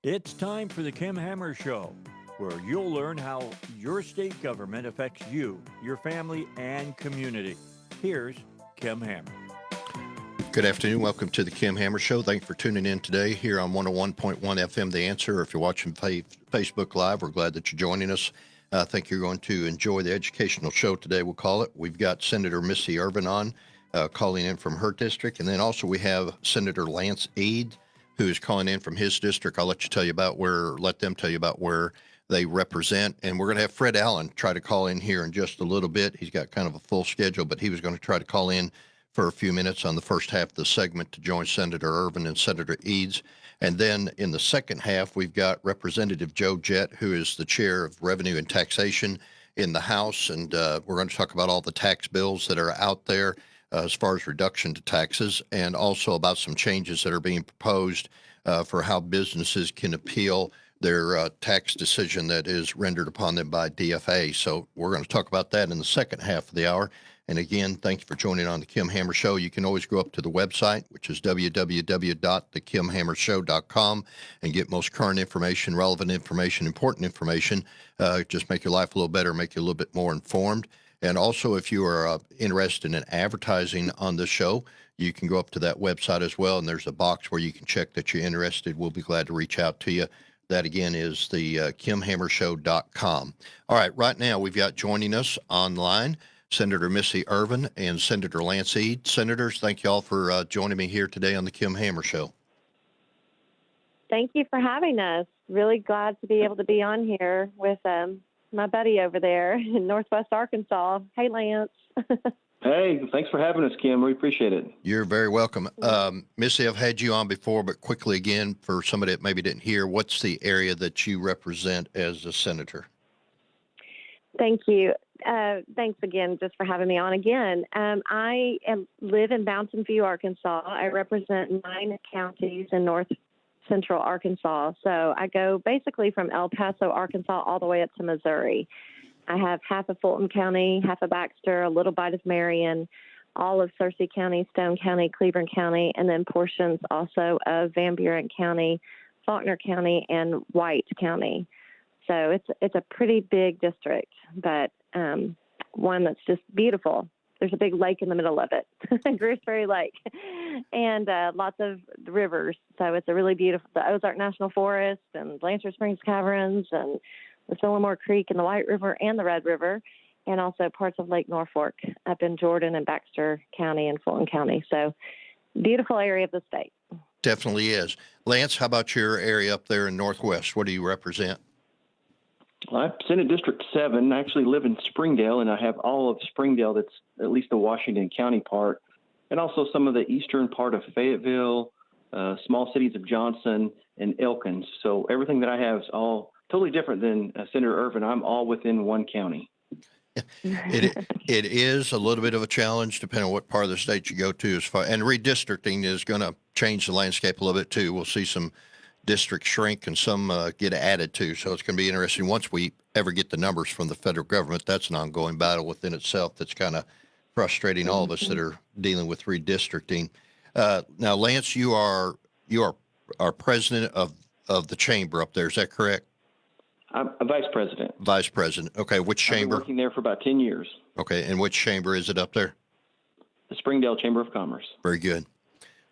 It's time for the Kim Hammer Show, where you'll learn how your state government affects you, your family, and community. Here's Kim Hammer. Good afternoon. Welcome to the Kim Hammer Show. Thanks for tuning in today here on 101.1 FM The Answer. Or if you're watching Facebook Live, we're glad that you're joining us. I think you're going to enjoy the educational show today, we'll call it. We've got Senator Missy Irvin on, calling in from her district. And then also we have Senator Lance Eads, who is calling in from his district. I'll let them tell you about where they represent. And we're going to have Fred Allen try to call in here in just a little bit. He's got kind of a full schedule, but he was going to try to call in for a few minutes on the first half of the segment to join Senator Irvin and Senator Eads. And then in the second half, we've got Representative Joe Jett, who is the chair of Revenue and Taxation in the House. And we're going to talk about all the tax bills that are out there as far as reduction to taxes, and also about some changes that are being proposed for how businesses can appeal their tax decision that is rendered upon them by DFA. So we're going to talk about that in the second half of the hour. And again, thank you for joining on the Kim Hammer Show. You can always go up to the website, which is www.thekimhammershow.com, and get most current information, relevant information, important information. Just make your life a little better, make you a little bit more informed. And also, if you are interested in advertising on the show, you can go up to that website as well, and there's a box where you can check that you're interested. We'll be glad to reach out to you. That, again, is the KimHammershow.com. All right, right now we've got joining us online Senator Missy Irvin and Senator Lance Eads. Senators, thank you all for joining me here today on the Kim Hammer Show. Thank you for having us. Really glad to be able to be on here with my buddy over there in Northwest Arkansas. Hey, Lance. Hey, thanks for having us, Kim. We appreciate it. You're very welcome. Missy, I've had you on before, but quickly again, for somebody that maybe didn't hear, what's the area that you represent as a senator? Thank you. Thanks again just for having me on again. I live in Mountain View, Arkansas. I represent 9 counties in north central Arkansas. So I go basically from El Paso, Arkansas, all the way up to Missouri. I have half of Fulton County, half of Baxter, a little bite of Marion, all of Searcy County, Stone County, Cleveland County, and then portions also of Van Buren County, Faulkner County, and White County. So it's a pretty big district, but one that's just beautiful. There's a big lake in the middle of it, Gooseberry Lake, and lots of rivers. So it's a really beautiful, the Ozark National Forest and Lancer Springs Caverns and the Fillmore Creek and the White River and the Red River, and also parts of Lake Norfolk up in Jordan and Baxter County and Fulton County. So beautiful area of the state. Definitely is. Lance, how about your area up there in Northwest? What do you represent? I represent District 7. I actually live in Springdale, and I have all of Springdale that's at least the Washington County part, and also some of the eastern part of Fayetteville, small cities of Johnson and Elkins. So everything that I have is all totally different than Senator Irvin. I'm all within one county. It is a little bit of a challenge depending on what part of the state you go to. And redistricting is going to change the landscape a little bit too. We'll see some districts shrink and some get added to. So it's going to be interesting once we ever get the numbers from the federal government. That's an ongoing battle within itself that's kind of frustrating all of us that are dealing with redistricting. Now, Lance, you are our president of the chamber up there. Is that correct? I'm a vice president. Vice president. Okay. Which chamber? I've been working there for about 10 years. Okay. And which chamber is it up there? The Springdale Chamber of Commerce. Very good.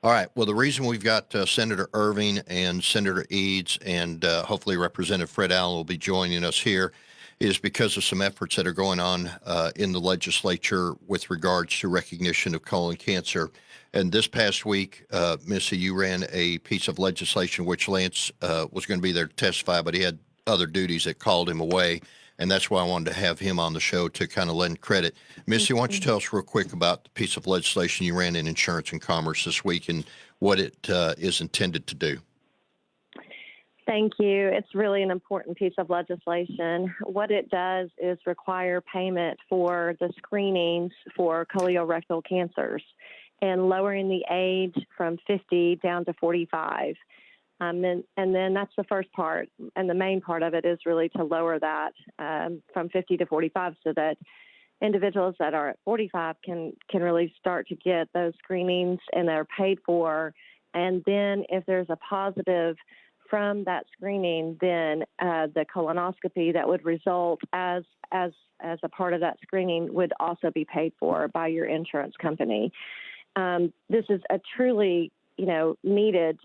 All right. Well, the reason we've got Senator Irvin and Senator Eads and hopefully Representative Fred Allen will be joining us here is because of some efforts that are going on in the legislature with regards to recognition of colon cancer. And this past week, Missy, you ran a piece of legislation which Lance was going to be there to testify, but he had other duties that called him away. And that's why I wanted to have him on the show to kind of lend credit. Missy, why don't you tell us real quick about the piece of legislation you ran in Insurance and Commerce this week and what it is intended to do? Thank you. It's really an important piece of legislation. What it does is require payment for the screenings for colorectal cancers and lowering the age from 50 down to 45. And then that's the first part. And the main part of it is really to lower that from 50 to 45 so that individuals that are at 45 can really start to get those screenings and they're paid for. And then if there's a positive from that screening, then the colonoscopy that would result as a part of that screening would also be paid for by your insurance company. This is a truly, needed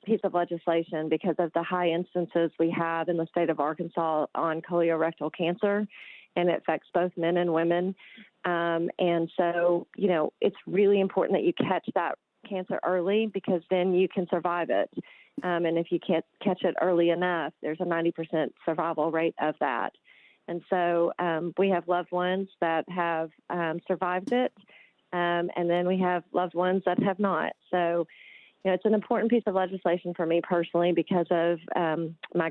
piece of legislation because of the high instances we have in the state of Arkansas on colorectal cancer, and it affects both men and women. And so, it's really important that you catch that cancer early because then you can survive it. And if you can't catch it early enough, there's a 90% survival rate of that. And so we have loved ones that have survived it, and then we have loved ones that have not. So, it's an important piece of legislation for me personally because of my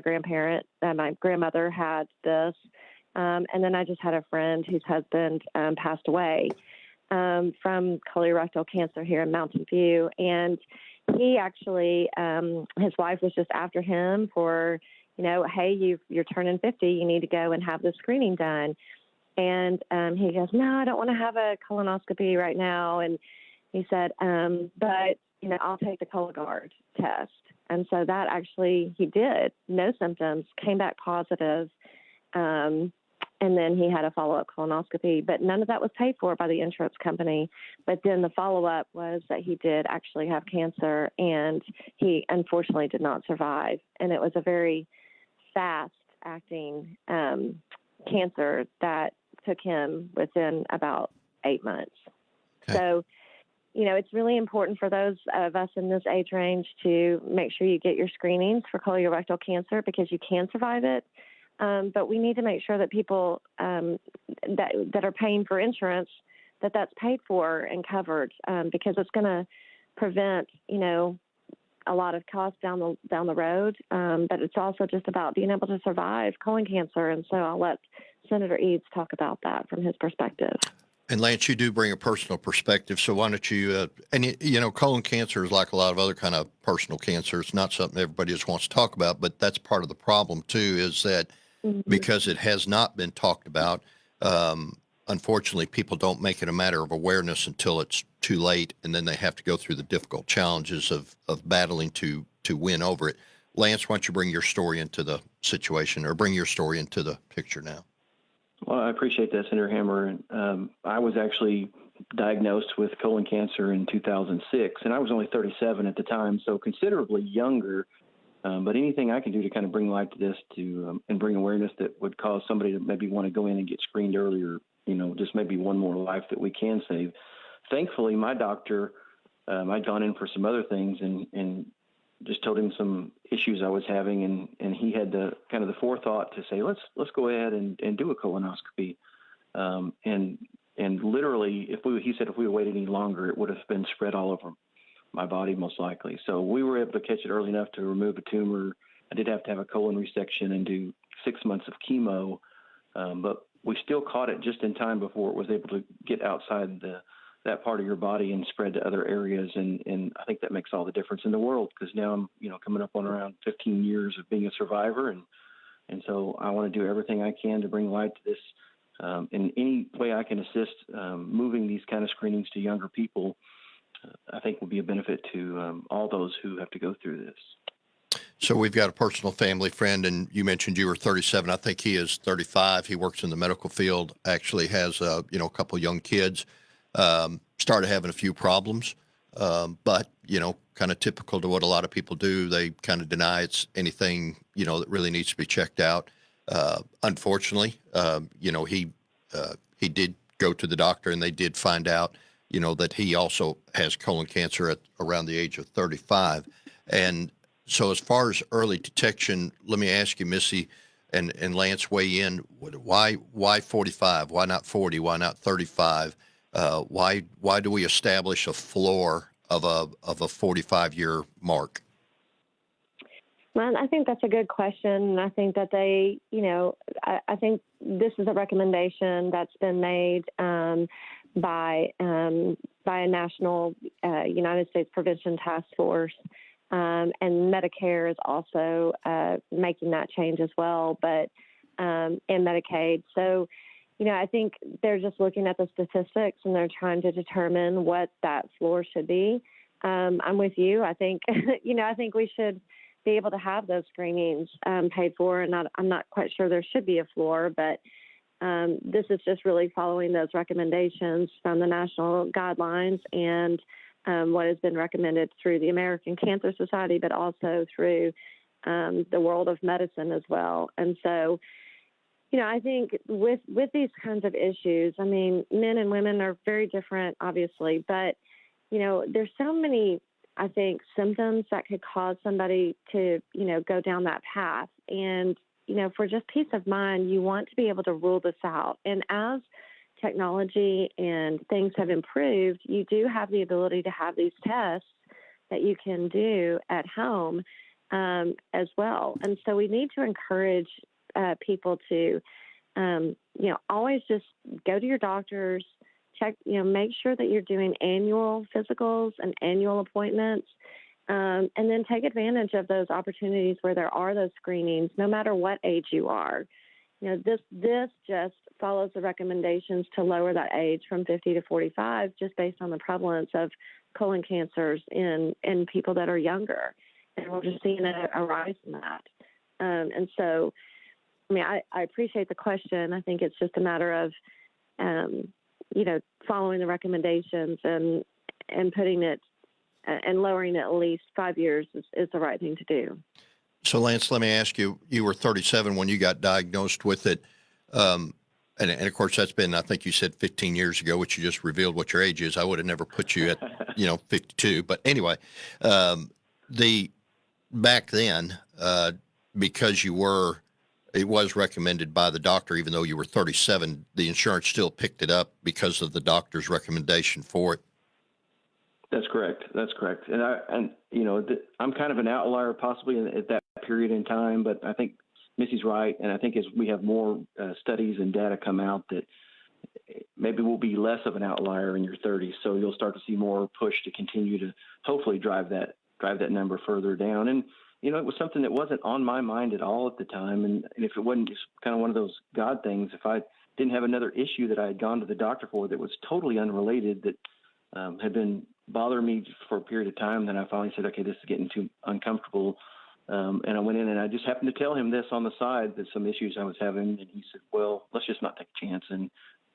grandmother had this. And then I just had a friend whose husband passed away from colorectal cancer here in Mountain View. And he actually, his wife was just after him for, hey, you're turning 50, you need to go and have the screening done. And he goes, no, I don't want to have a colonoscopy right now. And he said, but, I'll take the Cologuard test. And so that actually he did. No symptoms, came back positive. And then he had a follow-up colonoscopy, but none of that was paid for by the insurance company. But then the follow-up was that he did actually have cancer, and he unfortunately did not survive. And it was a very fast-acting cancer that took him within about 8 months. Okay. So, it's really important for those of us in this age range to make sure you get your screenings for colorectal cancer because you can survive it. But we need to make sure that people that are paying for insurance, that's paid for and covered because it's going to prevent, a lot of costs down the road. But it's also just about being able to survive colon cancer. And so I'll let Senator Eads talk about that from his perspective. And Lance, you do bring a personal perspective. So why don't you, colon cancer is like a lot of other kind of personal cancer. It's not something everybody just wants to talk about, but that's part of the problem too, is that because it has not been talked about, unfortunately, people don't make it a matter of awareness until it's too late. And then they have to go through the difficult challenges of battling to win over it. Lance, why don't you bring your story into the situation or bring your story into the picture now? Well, I appreciate that, Senator Hammer. I was actually diagnosed with colon cancer in 2006, and I was only 37 at the time, so considerably younger. But anything I can do to kind of bring light to this and bring awareness that would cause somebody to maybe want to go in and get screened earlier, just maybe one more life that we can save. Thankfully, my doctor, I'd gone in for some other things and just told him some issues I was having, and he had the kind of the forethought to say, let's go ahead and do a colonoscopy. And literally, he said if we waited any longer, it would have been spread all over my body most likely. So we were able to catch it early enough to remove a tumor. I did have to have a colon resection and do 6 months of chemo, but we still caught it just in time before it was able to get outside that part of your body and spread to other areas. And I think that makes all the difference in the world because now I'm, coming up on around 15 years of being a survivor. And so I want to do everything I can to bring light to this. In any way I can assist moving these kind of screenings to younger people, I think will be a benefit to all those who have to go through this. So we've got a personal family friend, and you mentioned you were 37. I think he is 35. He works in the medical field, actually has, a couple young kids. Started having a few problems, but, kind of typical to what a lot of people do. They kind of deny it's anything, that really needs to be checked out. Unfortunately, he did go to the doctor and they did find out, that he also has colon cancer at around the age of 35. And so as far as early detection, let me ask you, Missy, and Lance, weigh in. Why 45? Why not 40? Why not 35? Why do we establish a floor of a 45-year mark? Well, I think that's a good question. And I think that they, I think this is a recommendation that's been made by a national United States Prevention Task Force. And Medicare is also making that change as well, but and Medicaid. So, I think they're just looking at the statistics and they're trying to determine what that floor should be. I'm with you. I think, I think we should be able to have those screenings paid for. And I'm not quite sure there should be a floor, but this is just really following those recommendations from the national guidelines and what has been recommended through the American Cancer Society, but also through the world of medicine as well. And so, I think with these kinds of issues, I mean, men and women are very different, obviously, but, there's so many, I think, symptoms that could cause somebody to, go down that path. And, for just peace of mind, you want to be able to rule this out. And as technology and things have improved, you do have the ability to have these tests that you can do at home as well. And so we need to encourage people to, always just go to your doctors, check, make sure that you're doing annual physicals and annual appointments, and then take advantage of those opportunities where there are those screenings, no matter what age you are. This just follows the recommendations to lower that age from 50 to 45, just based on the prevalence of colon cancers in people that are younger. And we're just seeing a rise in that. And so, I mean, I appreciate the question. I think it's just a matter of, following the recommendations and putting it and lowering it at least 5 years is the right thing to do. So, Lance, let me ask you, you were 37 when you got diagnosed with it. And of course, that's been, I think you said 15 years ago, which you just revealed what your age is. I would have never put you at, 52. But anyway, back then, because it was recommended by the doctor, even though you were 37, the insurance still picked it up because of the doctor's recommendation for it. That's correct. And I'm kind of an outlier possibly at that period in time, but I think Missy's right. And I think as we have more studies and data come out, that maybe we'll be less of an outlier in your 30s. So you'll start to see more push to continue to hopefully drive that number further down. And, it was something that wasn't on my mind at all at the time. And if it wasn't just kind of one of those God things, if I didn't have another issue that I had gone to the doctor for that was totally unrelated, that had been bothering me for a period of time, then I finally said, okay, this is getting too uncomfortable. And I went in and I just happened to tell him this on the side, that some issues I was having. And he said, well, let's just not take a chance. And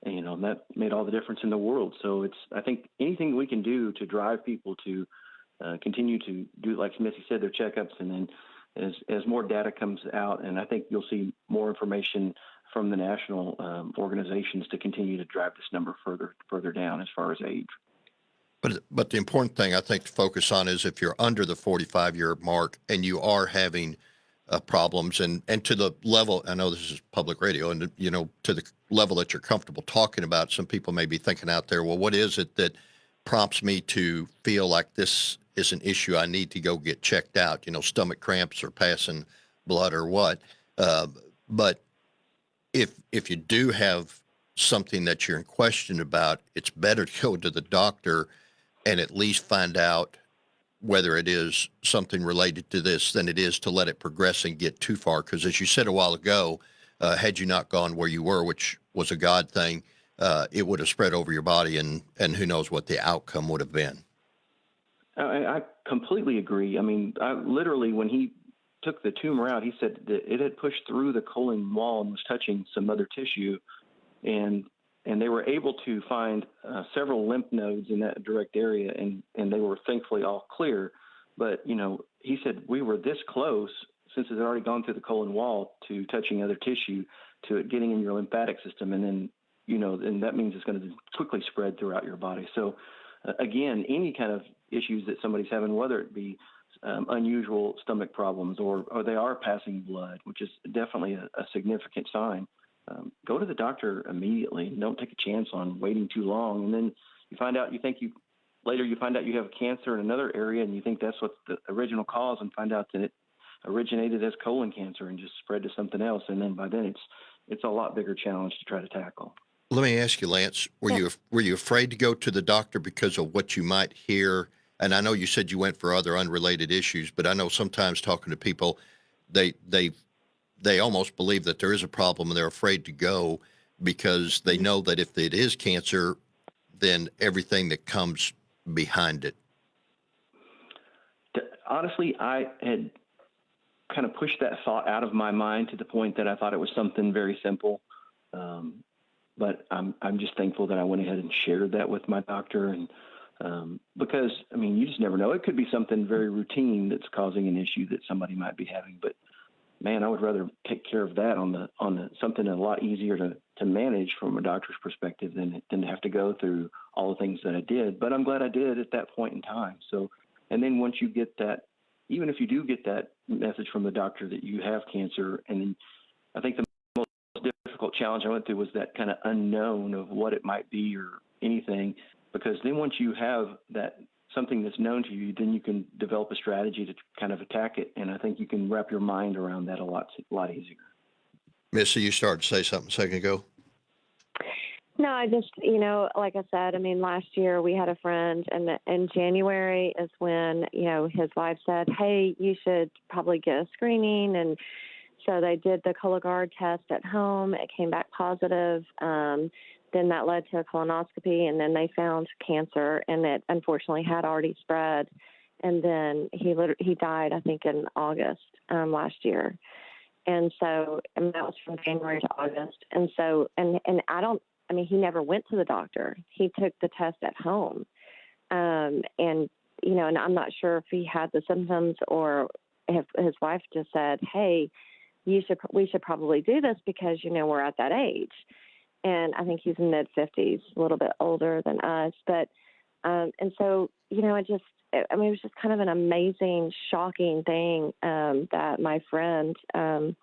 that made all the difference in the world. So I think anything we can do to drive people to continue to do, like Missy said, their checkups. And then as more data comes out, and I think you'll see more information from the national organizations to continue to drive this number further down as far as age. But the important thing I think to focus on is if you're under the 45-year mark and you are having problems and to the level, I know this is public radio, and to the level that you're comfortable talking about, some people may be thinking out there, well, what is it that prompts me to feel like this is an issue I need to go get checked out, stomach cramps or passing blood or what. But if you do have something that you're in question about, it's better to go to the doctor and at least find out whether it is something related to this than it is to let it progress and get too far. Because as you said a while ago, had you not gone where you were, which was a God thing, it would have spread over your body and who knows what the outcome would have been. I completely agree. I mean, literally, when he took the tumor out, he said that it had pushed through the colon wall and was touching some other tissue. And they were able to find several lymph nodes in that direct area, and they were thankfully all clear. But, he said we were this close, since it had already gone through the colon wall, to touching other tissue, to it getting in your lymphatic system. And then, and that means it's going to quickly spread throughout your body. So, again, any kind of issues that somebody's having, whether it be unusual stomach problems or they are passing blood, which is definitely a significant sign, go to the doctor immediately. Don't take a chance on waiting too long. And then you find out, you find out you have cancer in another area, and you think that's what's the original cause, and find out that it originated as colon cancer and just spread to something else. And then by then it's a lot bigger challenge to try to tackle. Let me ask you, Lance, were you afraid to go to the doctor because of what you might hear? And I know you said you went for other unrelated issues, but I know sometimes talking to people, they almost believe that there is a problem and they're afraid to go because they know that if it is cancer, then everything that comes behind it. Honestly, I had kind of pushed that thought out of my mind to the point that I thought it was something very simple. But I'm just thankful that I went ahead and shared that with my doctor. And because, I mean, you just never know. It could be something very routine that's causing an issue that somebody might be having. But man, I would rather take care of that on the something a lot easier to manage from a doctor's perspective than to have to go through all the things that I did. But I'm glad I did at that point in time. So, and then once you get that, even if you do get that message from the doctor that you have cancer, and then I think the most difficult challenge I went through was that kind of unknown of what it might be or anything, because then once you have that something that's known to you, then you can develop a strategy to kind of attack it. And I think you can wrap your mind around that a lot easier. Missy, you started to say something a second ago. No, I just, like I said, I mean, last year we had a friend, and in January is when, his wife said, hey, you should probably get a screening. And so they did the Cologuard test at home. It came back positive. Then that led to a colonoscopy, and then they found cancer, and it unfortunately had already spread. And then he died, I think, in August last year. And so, and that was from January to August. And so, and he never went to the doctor. He took the test at home. And I'm not sure if he had the symptoms or if his wife just said, hey, we should probably do this because, we're at that age. And I think he's in mid-50s, a little bit older than us. But, and so, it was just kind of an amazing, shocking thing that my friend and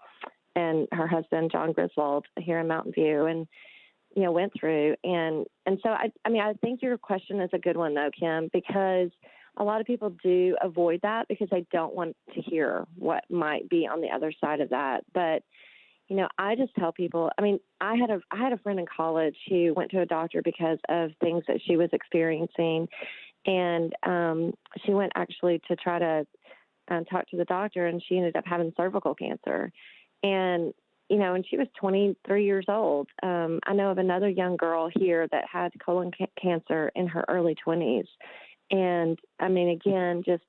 her husband, John Griswold, here in Mountain View, and, went through. And so, I think your question is a good one, though, Kim, because a lot of people do avoid that because they don't want to hear what might be on the other side of that. But I just tell people, I had a friend in college who went to a doctor because of things that she was experiencing. And she went actually to try to talk to the doctor, and she ended up having cervical cancer. And, and she was 23 years old. I know of another young girl here that had colon cancer in her early 20s. And, again, just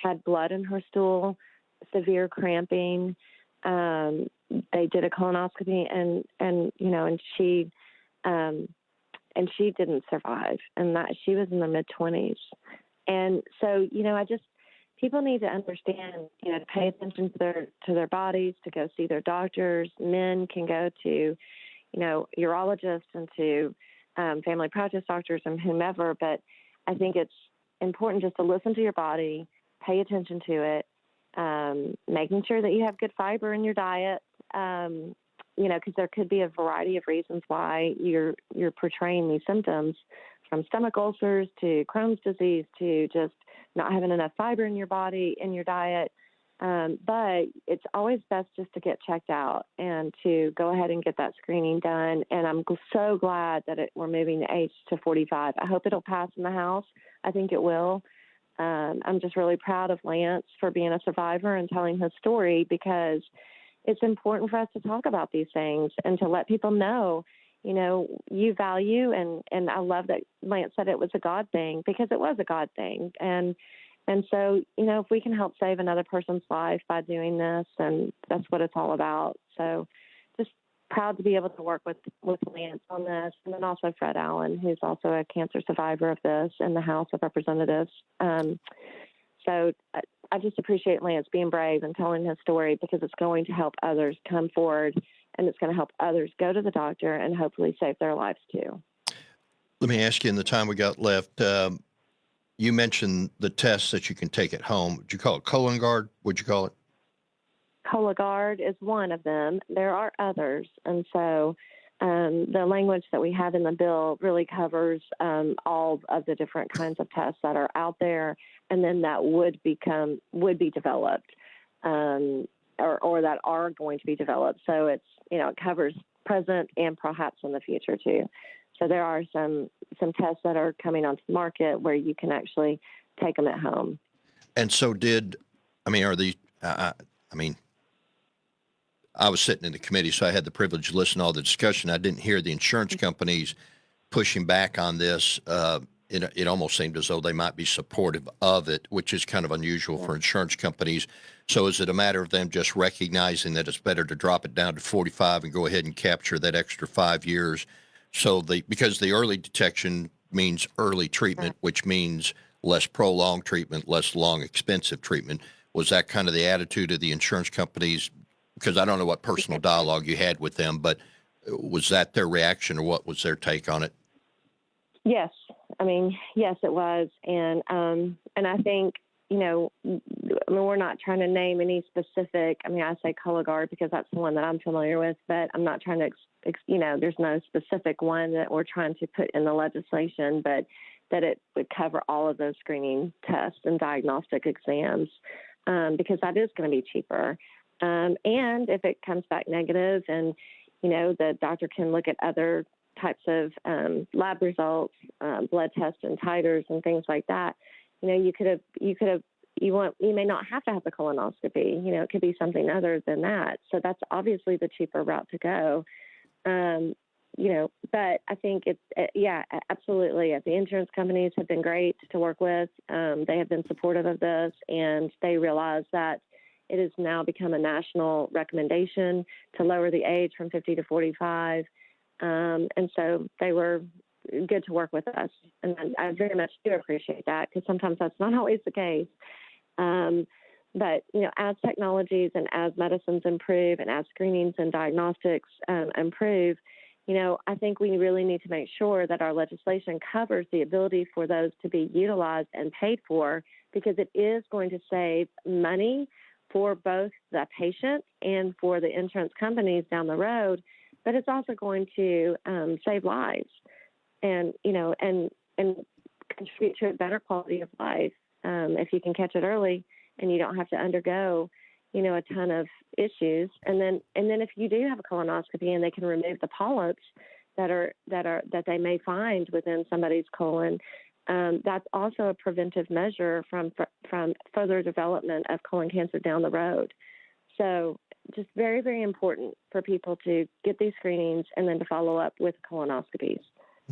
had blood in her stool, severe cramping. They did a colonoscopy and she didn't survive, and that she was in the mid-20s. And so, people need to understand, to pay attention to their bodies, to go see their doctors. Men can go to, urologists and to family practice doctors and whomever, but I think it's important just to listen to your body, pay attention to it, making sure that you have good fiber in your diet, because there could be a variety of reasons why you're portraying these symptoms, from stomach ulcers to Crohn's disease to just not having enough fiber in your body, in your diet. But it's always best just to get checked out and to go ahead and get that screening done. And I'm so glad that we're moving the age to 45. I hope it'll pass in the House. I think it will. I'm just really proud of Lance for being a survivor and telling his story, because it's important for us to talk about these things and to let people know, you value. And I love that Lance said it was a God thing, because it was a God thing. And so, if we can help save another person's life by doing this, and that's what it's all about. So just proud to be able to work with Lance on this. And then also Fred Allen, who's also a cancer survivor of this in the House of Representatives. So I just appreciate Lance being brave and telling his story, because it's going to help others come forward, and it's going to help others go to the doctor and hopefully save their lives too. Let me ask you, in the time we got left, you mentioned the tests that you can take at home. Would you call it Cologuard? Would you call it? Cologuard is one of them. There are others. And so the language that we have in the bill really covers all of the different kinds of tests that are out there, and then that would be developed or that are going to be developed. So it's, it covers present and perhaps in the future too. So there are some tests that are coming onto the market where you can actually take them at home. And so I was sitting in the committee, so I had the privilege to listen to all the discussion. I didn't hear the insurance companies pushing back on this. it almost seemed as though they might be supportive of it, which is kind of unusual for insurance companies. So is it a matter of them just recognizing that it's better to drop it down to 45 and go ahead and capture that extra 5 years? So because the early detection means early treatment, which means less prolonged treatment, less long, expensive treatment. Was that kind of the attitude of the insurance companies? Because I don't know what personal dialogue you had with them, but was that their reaction, or what was their take on it? Yes. I mean, yes, it was. And I think, we're not trying to name any specific, I say Cologuard because that's the one that I'm familiar with, but I'm not trying to, there's no specific one that we're trying to put in the legislation, but that it would cover all of those screening tests and diagnostic exams, because that is going to be cheaper. And if it comes back negative and, the doctor can look at other types of lab results, blood tests and titers and things like that, you may not have to have the colonoscopy. It could be something other than that. So that's obviously the cheaper route to go. But I think absolutely. The insurance companies have been great to work with. They have been supportive of this, and they realize that it has now become a national recommendation to lower the age from 50 to 45. And so they were good to work with us. And I very much do appreciate that, because sometimes that's not always the case. But, as technologies and as medicines improve and as screenings and diagnostics improve, I think we really need to make sure that our legislation covers the ability for those to be utilized and paid for, because it is going to save money for both the patient and for the insurance companies down the road, but it's also going to save lives and contribute to a better quality of life if you can catch it early and you don't have to undergo, a ton of issues. And then if you do have a colonoscopy and they can remove the polyps that they may find within somebody's colon, that's also a preventive measure from further development of colon cancer down the road. So just very, very important for people to get these screenings and then to follow up with colonoscopies.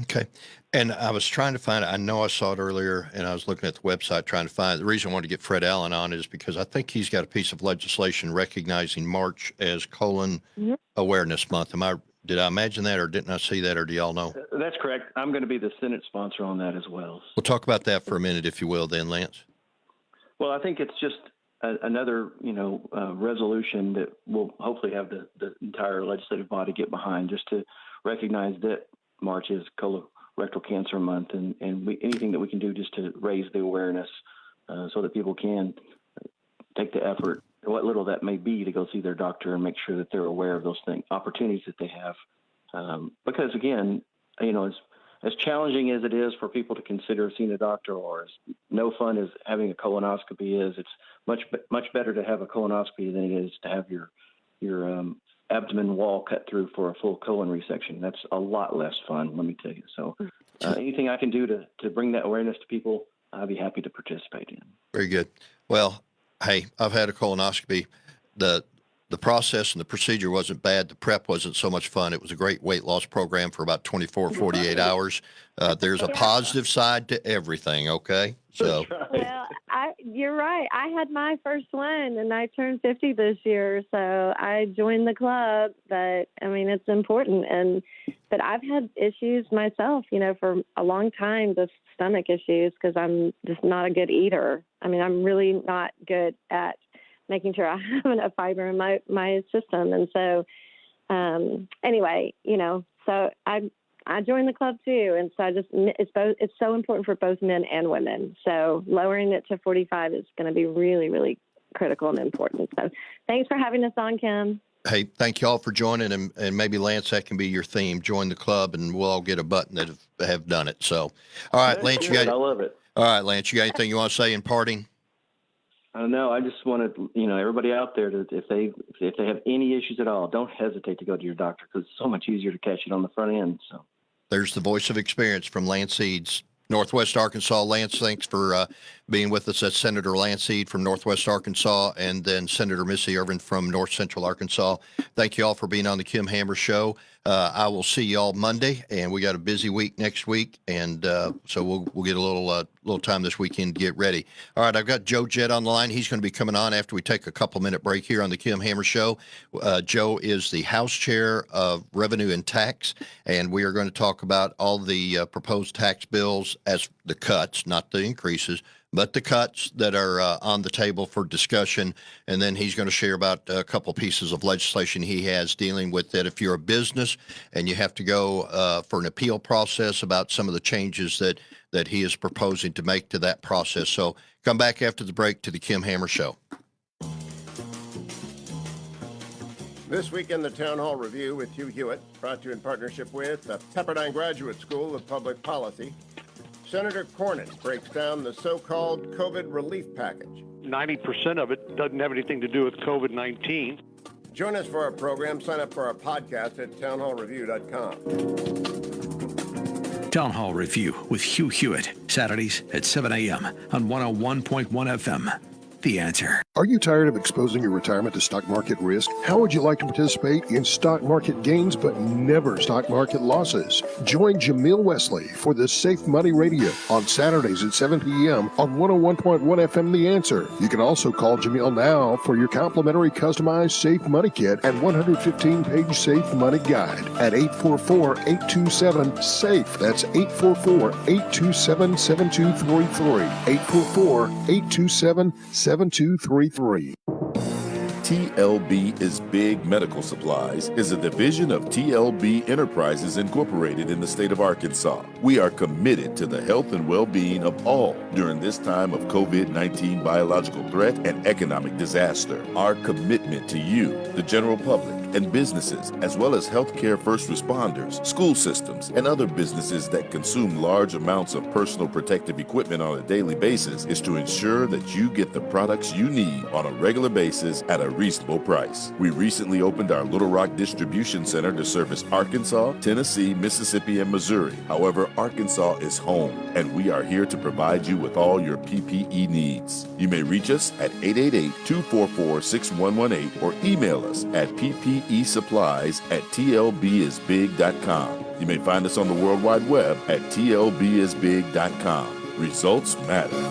Okay. And I was trying to find it. I know I saw it earlier, and I was looking at the website trying to find it. The reason I wanted to get Fred Allen on is because I think he's got a piece of legislation recognizing March as colon awareness month. Did I imagine that, or didn't I see that, or do y'all know? That's correct. I'm going to be the Senate sponsor on that as well. We'll talk about that for a minute, if you will, then, Lance. Well, I think it's just another, resolution that will hopefully have the entire legislative body get behind, just to recognize that March is colorectal cancer month, and anything that we can do just to raise the awareness so that people can take the effort, what little that may be, to go see their doctor and make sure that they're aware of those opportunities that they have. Because again, as challenging as it is for people to consider seeing a doctor, or as no fun as having a colonoscopy is, it's much better to have a colonoscopy than it is to have your abdomen wall cut through for a full colon resection. That's a lot less fun, let me tell you. So anything I can do to bring that awareness to people, I'd be happy to participate in. Very good. Well, hey, I've had a colonoscopy. The process and the procedure wasn't bad. The prep wasn't so much fun. It was a great weight loss program for about 24, 48 hours. There's a positive side to everything, okay? So. Well, you're right. I had my first one, and I turned 50 this year, so I joined the club. But, it's important. But I've had issues myself, for a long time, the stomach issues, because I'm just not a good eater. I'm really not good at making sure I have enough fiber in my system. And so, anyway, so I joined the club too. And so it's so important for both men and women. So lowering it to 45 is going to be really, really critical and important. So thanks for having us on, Kim. Hey, thank you all for joining, and maybe, Lance, that can be your theme. Join the club, and we'll all get a button that have done it. So, all right, Lance, I love it. All right, Lance, you got anything you want to say in parting? I don't know. I just wanted, everybody out there to, if they have any issues at all, don't hesitate to go to your doctor, because it's so much easier to catch it on the front end. So there's the voice of experience from Lance Eads, Northwest Arkansas. Lance, thanks for being with us. That's Senator Lance Eads from Northwest Arkansas, and then Senator Missy Irvin from North Central Arkansas. Thank you all for being on the Kim Hammer Show. I will see y'all Monday, and we got a busy week next week, and so we'll get a little time this weekend to get ready. All right, I've got Joe Jett on the line. He's going to be coming on after we take a couple-minute break here on the Kim Hammer Show. Joe is the House Chair of Revenue and Tax, and we are going to talk about all the proposed tax bills as the cuts, not the increases, but the cuts that are on the table for discussion. And then he's going to share about a couple pieces of legislation he has dealing with that if you're a business and you have to go for an appeal process about some of the changes that he is proposing to make to that process. So come back after the break to the Kim Hammer Show. This week in the Town Hall Review with Hugh Hewitt, brought to you in partnership with the Pepperdine Graduate School of Public Policy, Senator Cornyn breaks down the so-called COVID relief package. 90% of it doesn't have anything to do with COVID-19. Join us for our program. Sign up for our podcast at townhallreview.com. Town Hall Review with Hugh Hewitt, Saturdays at 7 a.m. on 101.1 FM. The Answer. Are you tired of exposing your retirement to stock market risk? How would you like to participate in stock market gains but never stock market losses? Join Jamil Wesley for the Safe Money Radio on Saturdays at 7 p.m. on 101.1 FM The Answer. You can also call Jamil now for your complimentary customized Safe Money Kit and 115-page Safe Money Guide at 844-827-SAFE. That's 844-827-7233. 844-827-7233. TLB is Big Medical Supplies is a division of TLB Enterprises Incorporated in the state of Arkansas. We are committed to the health and well-being of all during this time of COVID-19 biological threat and economic disaster. Our commitment to you, the general public, and businesses, as well as healthcare first responders, school systems, and other businesses that consume large amounts of personal protective equipment on a daily basis, is to ensure that you get the products you need on a regular basis at a reasonable price. We recently opened our Little Rock Distribution Center to service Arkansas, Tennessee, Mississippi, and Missouri. However, Arkansas is home, and we are here to provide you with all your PPE needs. You may reach us at 888-244-6118 or email us at ppesupplies@tlbisbig.com. You may find us on the World Wide Web at tlbisbig.com. Results matter.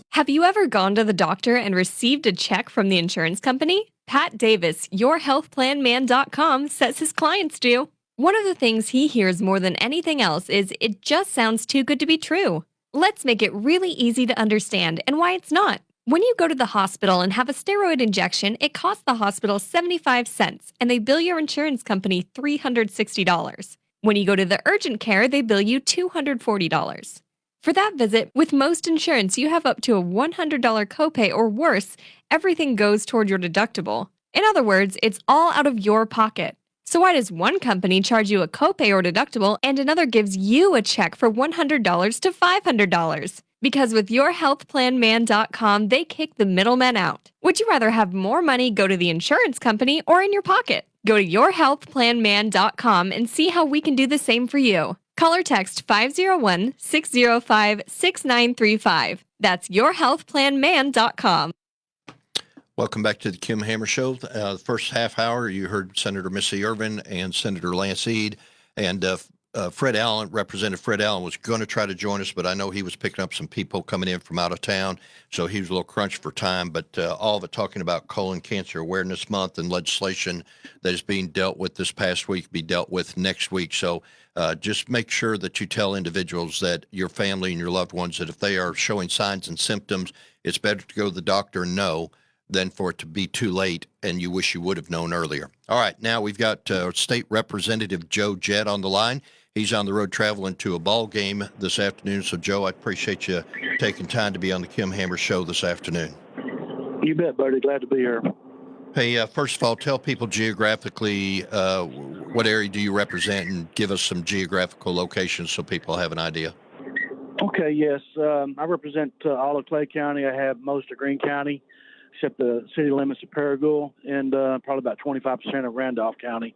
Have you ever gone to the doctor and received a check from the insurance company? Pat Davis, yourhealthplanman.com, says his clients do. One of the things he hears more than anything else is it just sounds too good to be true. Let's make it really easy to understand and why it's not. When you go to the hospital and have a steroid injection, it costs the hospital 75 cents and they bill your insurance company $360. When you go to the urgent care, they bill you $240. For that visit, with most insurance, you have up to a $100 copay or worse, everything goes toward your deductible. In other words, it's all out of your pocket. So why does one company charge you a copay or deductible and another gives you a check for $100 to $500? Because with yourhealthplanman.com, they kick the middlemen out. Would you rather have more money go to the insurance company or in your pocket? Go to yourhealthplanman.com and see how we can do the same for you. Call or text 501-605-6935. That's yourhealthplanman.com. Welcome back to the Kim Hammer Show. The first half hour, you heard Senator Missy Irvin and Senator Lance Eads, and Fred Allen, Representative Fred Allen, was going to try to join us, but I know he was picking up some people coming in from out of town, so he was a little crunched for time. But all of it talking about Colon Cancer Awareness Month and legislation that is being dealt with this past week, be dealt with next week. So just make sure that you tell individuals that your family and your loved ones that if they are showing signs and symptoms, it's better to go to the doctor and know than for it to be too late and you wish you would have known earlier. All right, now we've got State Representative Joe Jett on the line. He's on the road traveling to a ball game this afternoon. So, Joe, I appreciate you taking time to be on the Kim Hammer Show this afternoon. You bet, buddy. Glad to be here. Hey, first of all, tell people geographically what area do you represent and give us some geographical locations so people have an idea. Okay, yes. I represent all of Clay County. I have most of Greene County, except the city limits of Paragould, and probably about 25% of Randolph County,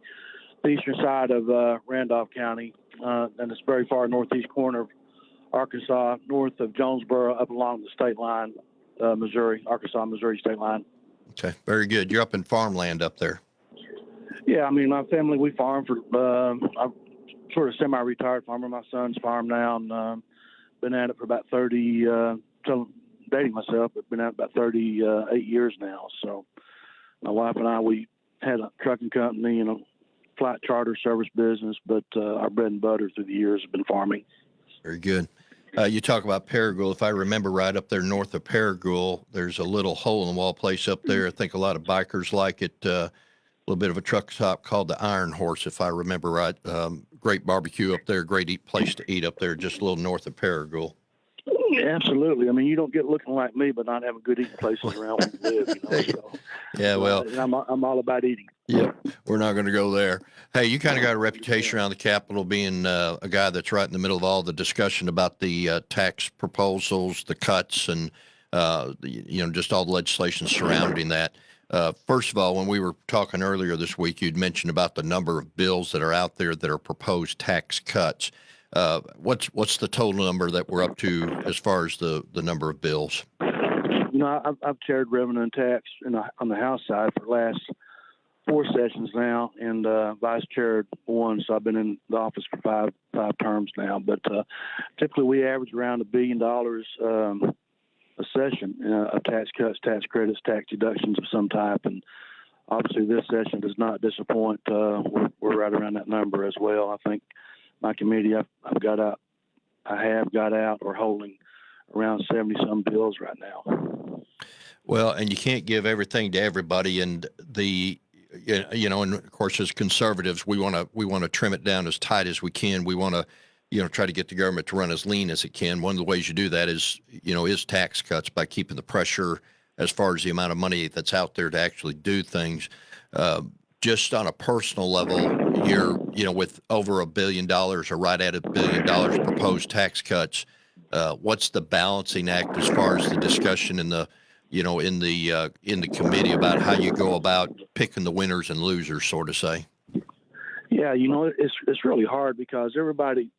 the eastern side of Randolph County, and it's very far northeast corner of Arkansas, north of Jonesboro, up along the state line, Missouri, Arkansas-Missouri state line. Okay, very good. You're up in farmland up there. Yeah, I mean, my family, we farm for, I'm sort of semi-retired farmer. My son's farm now, and been at it for about 30, so dating myself, but been at it about 38 years now. So my wife and I, we had a trucking company and a flight charter service business, but our bread and butter through the years have been farming. Very good. You talk about Paragould. If I remember right, up there north of Paragould, there's a little hole-in-the-wall place up there. I think a lot of bikers like it. A little bit of a truck stop called the Iron Horse, if I remember right. Great barbecue up there, great place to eat up there, just a little north of Paragould. Absolutely. I mean, you don't get looking like me, but not having good eating places around where you live. You know, so, yeah, well, I'm all about eating. Yeah, we're not going to go there. Hey, you kind of got a reputation around the Capitol being a guy that's right in the middle of all the discussion about the tax proposals, the cuts, and just all the legislation surrounding that. First of all, when we were talking earlier this week, you'd mentioned about the number of bills that are out there that are proposed tax cuts. What's the total number that we're up to as far as the number of bills? You know, I've chaired Revenue and Tax on the House side for the last 4 sessions now, and vice chaired 1, so I've been in the office for five terms now. But typically we average around $1 billion a session of tax cuts, tax credits, tax deductions of some type, and obviously this session does not disappoint. We're right around that number as well. I think my committee, I have got out or holding around 70-some bills right now. Well, and you can't give everything to everybody, and and of course, as conservatives, we want to trim it down as tight as we can. We want to, try to get the government to run as lean as it can. One of the ways you do that is tax cuts, by keeping the pressure as far as the amount of money that's out there to actually do things. Just on a personal level, with over $1 billion or right at $1 billion proposed tax cuts, what's the balancing act as far as the discussion in the committee about how you go about picking the winners and losers, sort of say? Yeah, it's really hard because everybody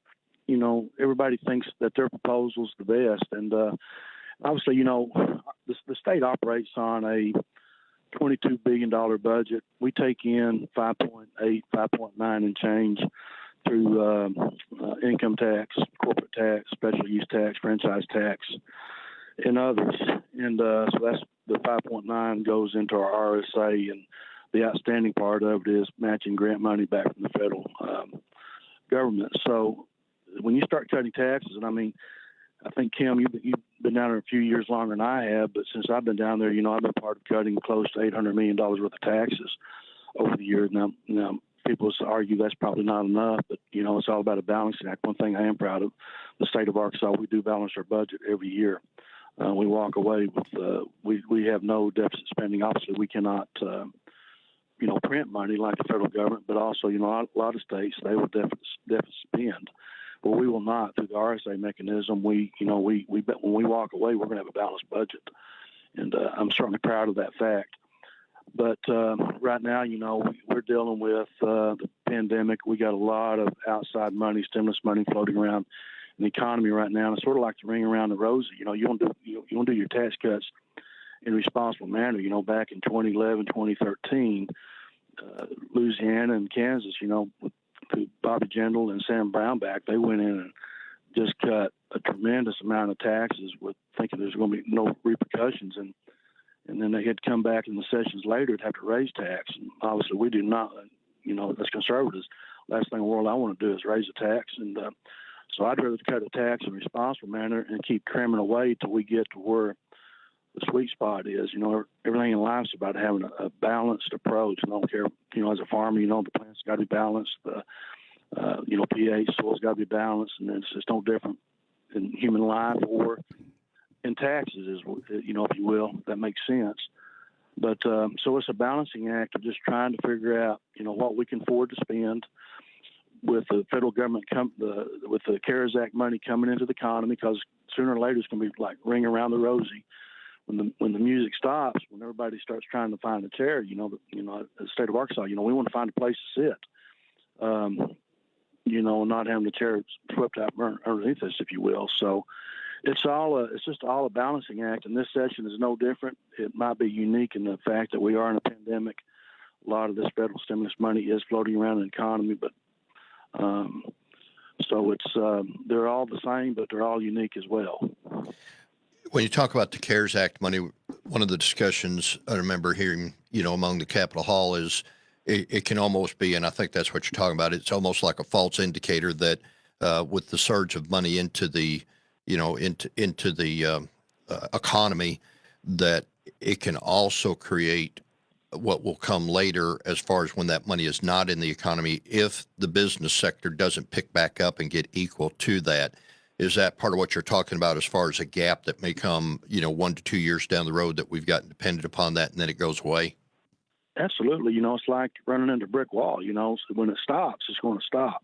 thinks that their proposal's the best, and obviously, the state operates on a $22 billion budget. We take in 5.8, 5.9 and change through income tax, corporate tax, special use tax, franchise tax, and others. And so that's the 5.9 goes into our RSA, and the outstanding part of it is matching grant money back from the federal government. So when you start cutting taxes, and I think, Kim, you've been down there a few years longer than I have, but since I've been down there, I've been part of cutting close to $800 million worth of taxes over the years. Now people argue that's probably not enough, but, it's all about a balancing act. One thing I am proud of, the state of Arkansas, we do balance our budget every year. We walk away with, we have no deficit spending. Obviously, we cannot, print money like the federal government, but also, a lot of states, they will deficit spend. But we will not through the RSA mechanism. We when we walk away, we're going to have a balanced budget, and I'm certainly proud of that fact. But right now, we're dealing with the pandemic. We got a lot of outside money, stimulus money floating around in the economy right now. And it's sort of like the ring around the rosy. You want to do your tax cuts in a responsible manner. Back in 2011, 2013, Louisiana and Kansas, with Bobby Jindal and Sam Brownback, they went in and just cut a tremendous amount of taxes with thinking there's going to be no repercussions. And then they had to come back in the sessions later to have to raise tax. And obviously we do not, as conservatives, last thing in the world I want to do is raise a tax. And so I'd rather cut a tax in a responsible manner and keep trimming away till we get to where the sweet spot is. Everything in life's about having a balanced approach. I don't care, as a farmer, the plant's got to be balanced. The, pH, soil's got to be balanced, and it's just no different in human life or in taxes, if you will. That makes sense. But so it's a balancing act of just trying to figure out, what we can afford to spend with the federal government, with the CARES Act money coming into the economy, because sooner or later it's going to be like ring around the rosy. When the music stops, when everybody starts trying to find a chair, the state of Arkansas, we want to find a place to sit, and not having the chair swept out underneath us, if you will. So it's just all a balancing act, and this session is no different. It might be unique in the fact that we are in a pandemic. a lot of this federal stimulus money is floating around in the economy, but so it's they're all the same, but they're all unique as well. When you talk about the CARES Act money, one of the discussions I remember hearing, among the Capitol Hall is it can almost be, and I think that's what you're talking about. It's almost like a false indicator that with the surge of money into the, into the economy, that it can also create what will come later as far as when that money is not in the economy, if the business sector doesn't pick back up and get equal to that. Is that part of what you're talking about as far as a gap that may come, 1 to 2 years down the road that we've gotten dependent upon that and then it goes away? Absolutely. It's like running into a brick wall. When it stops, it's going to stop.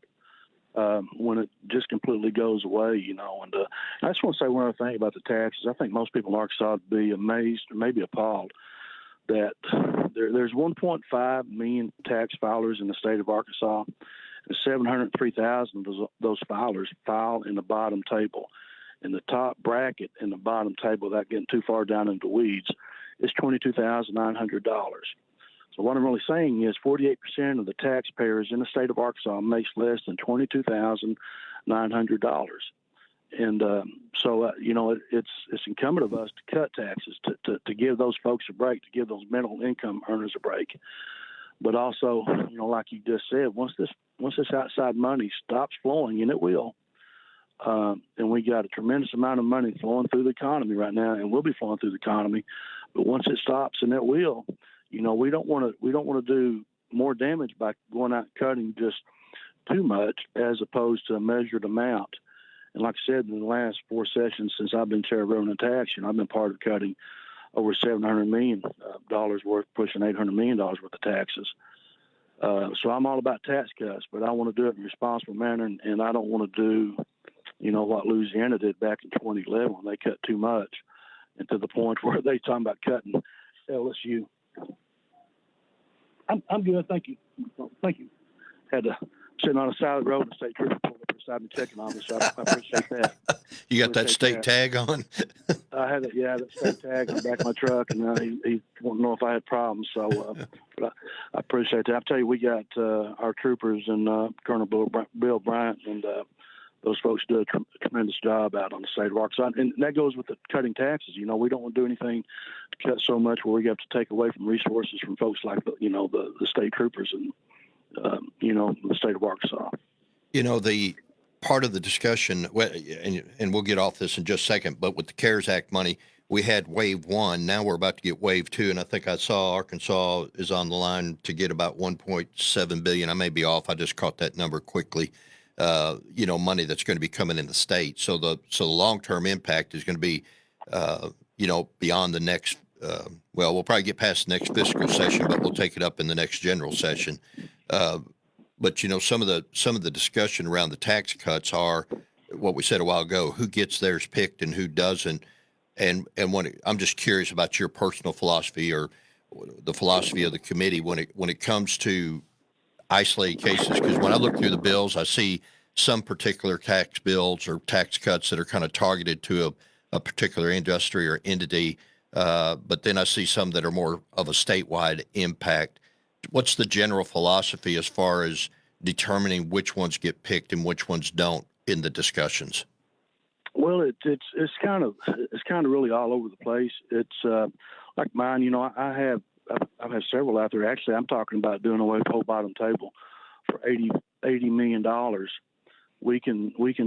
When it just completely goes away, and I just want to say one other thing about the taxes. I think most people in Arkansas would be amazed or maybe appalled that there's 1.5 million tax filers in the state of Arkansas, and 703,000 of those filers file in the bottom table. And the top bracket in the bottom table, without getting too far down into the weeds, is $22,900. So what I'm really saying is 48% of the taxpayers in the state of Arkansas makes less than $22,900. And it's incumbent of us to cut taxes, to give those folks a break, to give those middle income earners a break. But also, like you just said, once this outside money stops flowing, and it will, and we got a tremendous amount of money flowing through the economy right now, and will be flowing through the economy. But once it stops, and it will, we don't want to do more damage by going out and cutting just too much as opposed to a measured amount. And like I said, in the last 4 sessions since I've been chair of Revenue and Tax, I've been part of cutting over $700 million worth, pushing $800 million worth of taxes. So I'm all about tax cuts, but I want to do it in a responsible manner, and I don't want to do, what Louisiana did back in 2011 when they cut too much, and to the point where they talking about cutting LSU. I'm good, thank you. Had to sitting on a side road and the state trooper pulled up beside me checking on me, so I appreciate that. You got that state tag on? I had it, that state tag on the back of my truck, and he wanted to know if I had problems. So but I appreciate that. I tell you, we got our troopers and Colonel Bill Bryant and those folks do a tremendous job out on the state of Arkansas. And that goes with the cutting taxes. We don't want to do anything to cut so much where we have to take away from resources from folks like, the state troopers and, the state of Arkansas. The part of the discussion, and we'll get off this in just a second, but with the CARES Act money, we had wave 1. Now we're about to get wave 2. And I think I saw Arkansas is on the line to get about $1.7 billion. I may be off. I just caught that number quickly. Money that's going to be coming in the state. So the long-term impact is going to be, beyond the next, we'll probably get past the next fiscal session, but we'll take it up in the next general session. But some of the discussion around the tax cuts are what we said a while ago, who gets theirs picked and who doesn't. And I'm just curious about your personal philosophy or the philosophy of the committee when it comes to isolated cases, because when I look through the bills, I see some particular tax bills or tax cuts that are kind of targeted to a particular industry or entity, but then I see some that are more of a statewide impact. What's the general philosophy as far as determining which ones get picked and which ones don't in the discussions? Well, it's kind of really all over the place. It's like mine. I've had several out there. Actually, I'm talking about doing away with the whole bottom table for $80 million. We can completely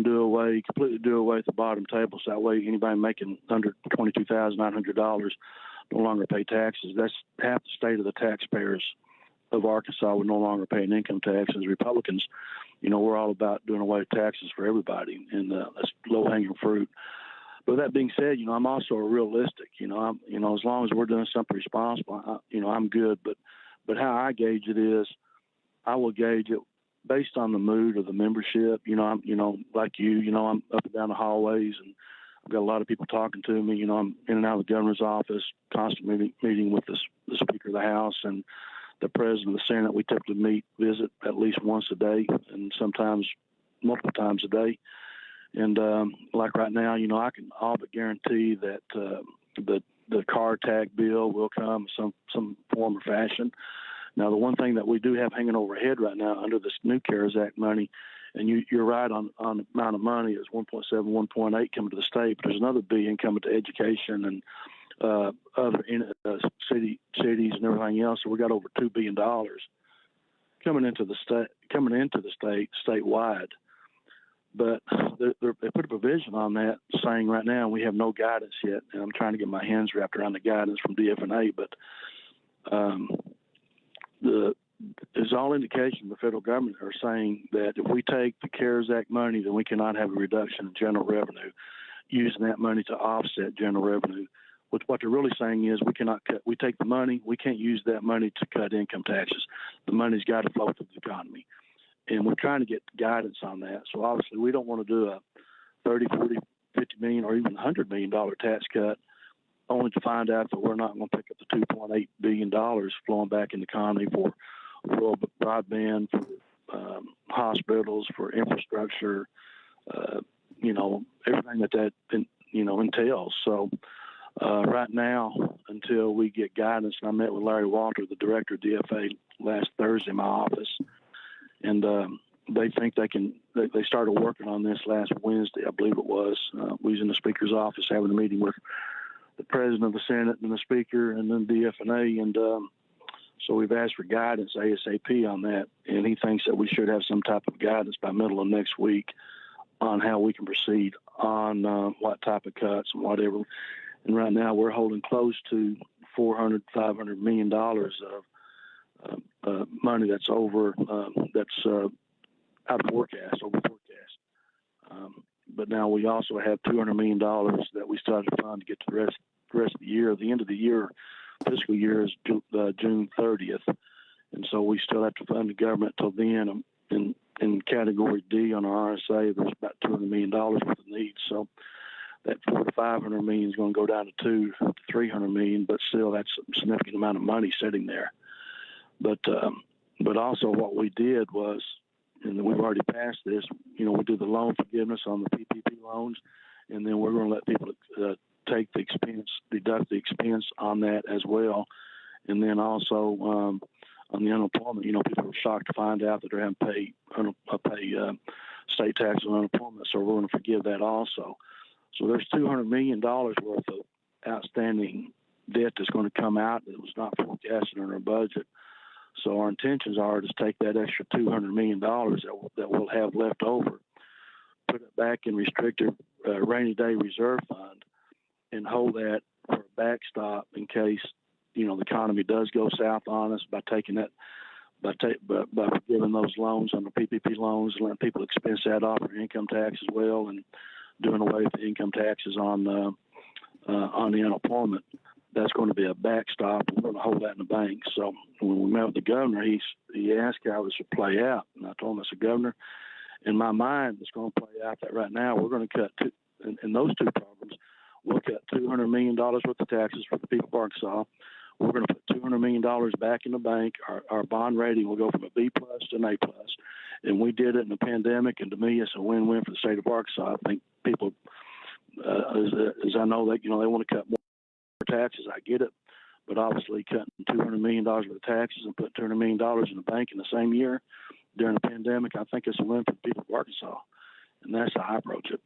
do away with the bottom table, so that way anybody making under $22,900 no longer pay taxes. That's half the state of the taxpayers of Arkansas would no longer pay an income tax. As Republicans, we're all about doing away with taxes for everybody, and that's low-hanging fruit. But that being said, I'm also realistic. As long as we're doing something responsible, I'm good. But how I gauge it is, I will gauge it based on the mood of the membership. I'm like I'm up and down the hallways, and I've got a lot of people talking to me. I'm in and out of the governor's office, constantly meeting with the Speaker of the House and the President of the Senate. We typically visit at least once a day, and sometimes multiple times a day. And like right now, I can all but guarantee that the car tag bill will come in some form or fashion. Now, the one thing that we do have hanging overhead right now under this new CARES Act money, and you're right on the amount of money, is 1.7, 1.8 coming to the state, but there's another billion coming to education and other cities and everything else. So we got over $2 billion coming into the state statewide. But they put a provision on that saying right now we have no guidance yet, and I'm trying to get my hands wrapped around the guidance from DFNA. But there's all indication the federal government are saying that if we take the CARES Act money, then we cannot have a reduction in general revenue, using that money to offset general revenue. What they're really saying is we cannot cut. We take the money, we can't use that money to cut income taxes. The money's got to flow through the economy. And we're trying to get guidance on that. So obviously we don't want to do a 30, 40, 50 million or even $100 million tax cut only to find out that we're not going to pick up the $2.8 billion flowing back in the economy for broadband, for hospitals, for infrastructure, everything that entails. So right now, until we get guidance, and I met with Larry Walter, the director of DFA, last Thursday in my office, and they think they started working on this last Wednesday, I believe it was. We was in the speaker's office having a meeting with the president of the Senate and the speaker and then DFNA, and so we've asked for guidance ASAP on that, and he thinks that we should have some type of guidance by middle of next week on how we can proceed on what type of cuts and whatever. And right now we're holding close to $400-500 million of money that's over, out of forecast, over forecast. But now we also have $200 million that we started to fund to get to the rest of the year. The end of the year, fiscal year is June 30th. And so we still have to fund the government till then. In category D on our RSA, there's about $200 million worth of needs. So that $400 to $500 million is going to go down to $200 to $300 million, but still that's a significant amount of money sitting there. But also what we did was, and we've already passed this, we do the loan forgiveness on the PPP loans, and then we're going to let people take the expense, deduct the expense on that as well. And then also on the unemployment, people are shocked to find out that they're having to pay state tax on unemployment, so we're going to forgive that also. So there's $200 million worth of outstanding debt that's going to come out that was not forecasted in our budget. So our intentions are to take that extra $200 million that we'll have left over, put it back in restricted rainy day reserve fund, and hold that for a backstop in case the economy does go south on us by taking that by giving those loans on the PPP loans and letting people expense that off their income tax as well, and doing away with the income taxes on the unemployment. That's going to be a backstop. We're going to hold that in the bank. So when we met with the governor, he asked how this would play out, and I told him, I said, Governor, in my mind, it's going to play out that right now we're going to cut in those two programs. We'll cut $200 million worth of taxes for the people of Arkansas. We're going to put $200 million back in the bank. Our bond rating will go from a B plus to an A plus. And we did it in the pandemic, and to me, it's a win-win for the state of Arkansas. I think people, as I know, that they want to cut more taxes. I get it, but obviously cutting $200 million worth of taxes and putting $200 million in the bank in the same year during the pandemic, I think it's a win for the people of Arkansas, and that's how I approach it.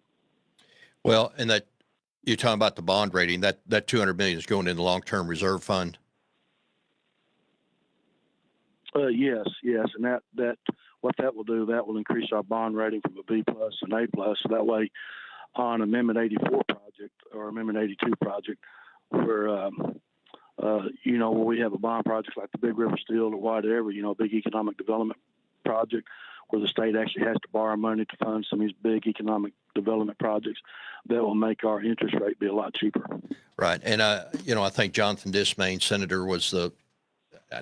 Well, and that you're talking about the bond rating, that $200 million is going in the long-term reserve fund. Yes, and that what that will do, that will increase our bond rating from a B plus and A plus. So that way, on Amendment 84 project or Amendment 82 project, where when we have a bond project like the Big River Steel or whatever, big economic development project, where the state actually has to borrow money to fund some of these big economic development projects, that will make our interest rate be a lot cheaper. Right, and I think Jonathan Dismayne, Senator, was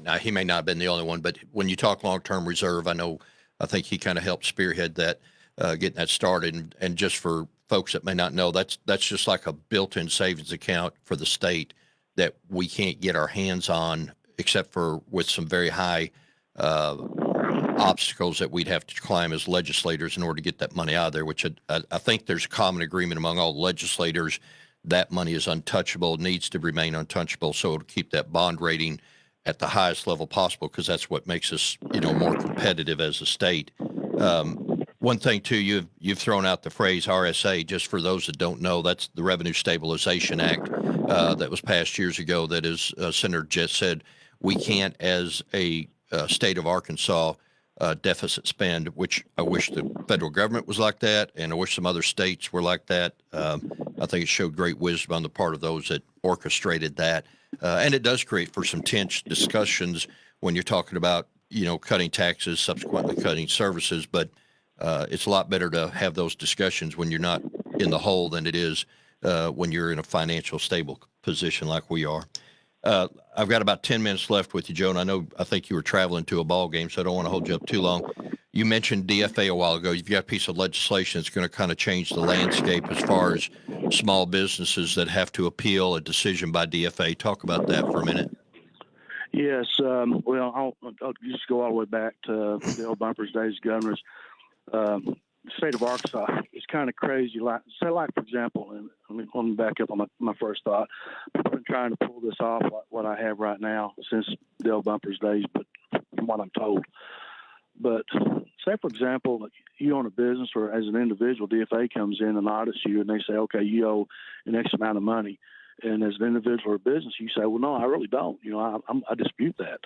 now he may not have been the only one, but when you talk long-term reserve, I think he kind of helped spearhead that, getting that started. And just for folks that may not know, that's just like a built-in savings account for the state that we can't get our hands on except for with some very high obstacles that we'd have to climb as legislators in order to get that money out of there, which I think there's a common agreement among all legislators that money is untouchable, needs to remain untouchable, so it'll keep that bond rating at the highest level possible, because that's what makes us, more competitive as a state. One thing too, you've thrown out the phrase RSA. Just for those that don't know, that's the Revenue Stabilization Act that was passed years ago. That, as Senator Jett said, we can't, as a state of Arkansas, deficit spend, which I wish the federal government was like that, and I wish some other states were like that. I think it showed great wisdom on the part of those that orchestrated that. And it does create for some tense discussions when you're talking about, cutting taxes, subsequently cutting services. But it's a lot better to have those discussions when you're not in the hole than it is when you're in a financial stable position like we are. I've got about 10 minutes left with you, Joe, and I think you were traveling to a ball game, so I don't want to hold you up too long. You mentioned DFA a while ago. You've got a piece of legislation that's going to kind of change the landscape as far as small businesses that have to appeal a decision by DFA. Talk about that for a minute. Yes. Well, I'll just go all the way back to the old Bumpers days, governors. The state of Arkansas is kind of crazy. Like, for example, and let me back up on my first thought. People have been trying to pull this off, like what I have right now, since the old Bumpers days, but from what I'm told. But say, for example, you own a business, or as an individual, DFA comes in and audits you, and they say, okay, you owe an X amount of money. And as an individual or business, you say, well, no, I really don't. I dispute that.